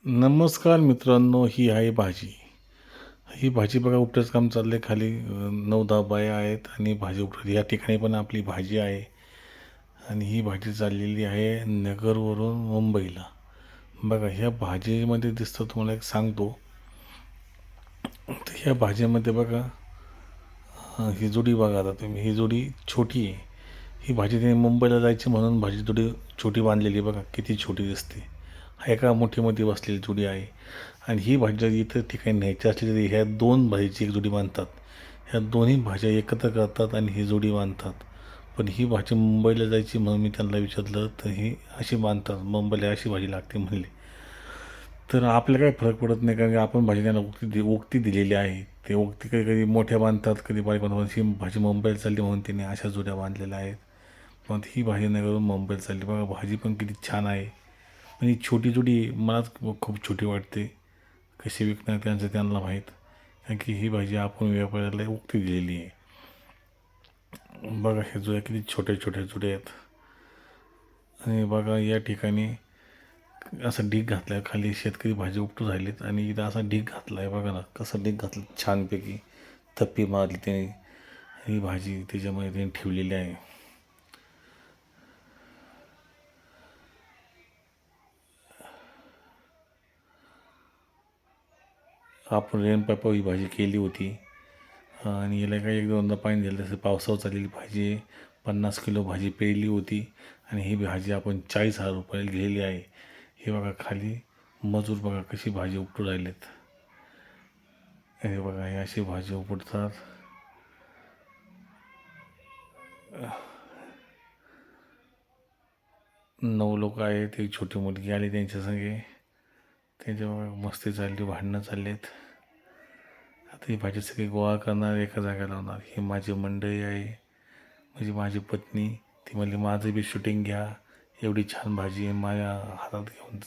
नमस्कार मित्रांनो, ही आहे भाजी. ही भाजी बघा उपटायचं काम चाललंय खाली 9-10 बाया आहेत आणि भाजी उपटत. या ठिकाणी पण आपली भाजी आहे आणि ही भाजी चाललेली आहे नगरवरून मुंबईला. बघा ह्या भाजीमध्ये दिसतं तुम्हाला एक सांगतो. तर ह्या भाजीमध्ये बघा ही जुडी बघा आता तुम्ही. ही जुडी छोटी आहे. ही भाजी त्याने मुंबईला जायची म्हणून भाजी जुडी छोटी बांधलेली बघा किती छोटी दिसते. हा एका मुठीमध्ये बसलेली जुडी आहे. आणि ही भाजी जर इतर ठिकाणी न्यायची असली तरी ह्या दोन भाजीची एक जोडी बांधतात. ह्या दोन्ही भाज्या एकत्र करतात आणि ही जोडी बांधतात. पण ही भाजी मुंबईला जायची म्हणून मी त्यांना विचारलं तर ही अशी बांधतात, मुंबईला अशी भाजी लागते म्हणली. तर आपल्याला काही फरक पडत नाही कारण की आपण भाजी त्यांना उक्ती दिलेली आहे. ते उक्ती कधी कधी मोठ्या बांधतात, कधी बारीक बांधतात. ही भाजी मुंबईला चालली म्हणून त्यांनी अशा जोड्या बांधलेल्या आहेत. पण ही भाजी नगरून मुंबईला चालली. बघा भाजी पण किती छान आहे. पण ही छोटी जोडी मलाच खूप छोटी वाटते. कशी विकणार त्यांचं त्यांना माहीत. कारण की ही भाजी आपण व्यापाऱ्याला उक्ती दिलेली आहे. बघा हे जुड्या किती छोट्या छोट्या जुड्या आहेत. आणि बघा या ठिकाणी असा ढीग घातला आहे. खाली शेतकरी भाजी उपटू राहिलेत आणि इथं असा ढीग घातला आहे. बघा ना कसा ढीग घातला छानपैकी. थप्पी मारली त्याने. ही भाजी त्याच्यामध्ये त्यांनी ठेवलेली आहे. आपण रेनपापावर ही भाजी केली होती आणि याला काही एक दोनदा पाणी दिलं. तसं पावसावर चाललेली भाजी आहे. 50 किलो भाजी पेरली होती आणि ही भाजी आपण 40,000 रुपयाला दिलेली आहे. हे बघा खाली मजूर बघा कशी भाजी उपटू राहिलेत. हे बघा हे अशी भाजी उपटतात. 9 लोक आहेत. एक छोटी मुलगी आली त्यांच्या संगे. त्यांच्या बघा मस्ती चालली, भांडणं चाललेत. आता ही भाजी सगळी गोळा करणार, एका जागेला लावणार. ही माझी मंडळी आहे, म्हणजे माझी पत्नी. ती म्हणली माझं बी शूटिंग घ्या, एवढी छान भाजी आहे माझ्या हातात घेऊन.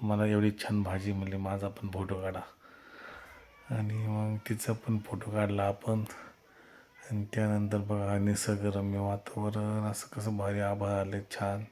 मला एवढी छान भाजी म्हणली माझा पण फोटो काढा. आणि मग तिचा पण फोटो काढला आपण. आणि त्यानंतर बघा निसर्गरम्य वातावरण, असं कसं भारी आभाळ आले छान.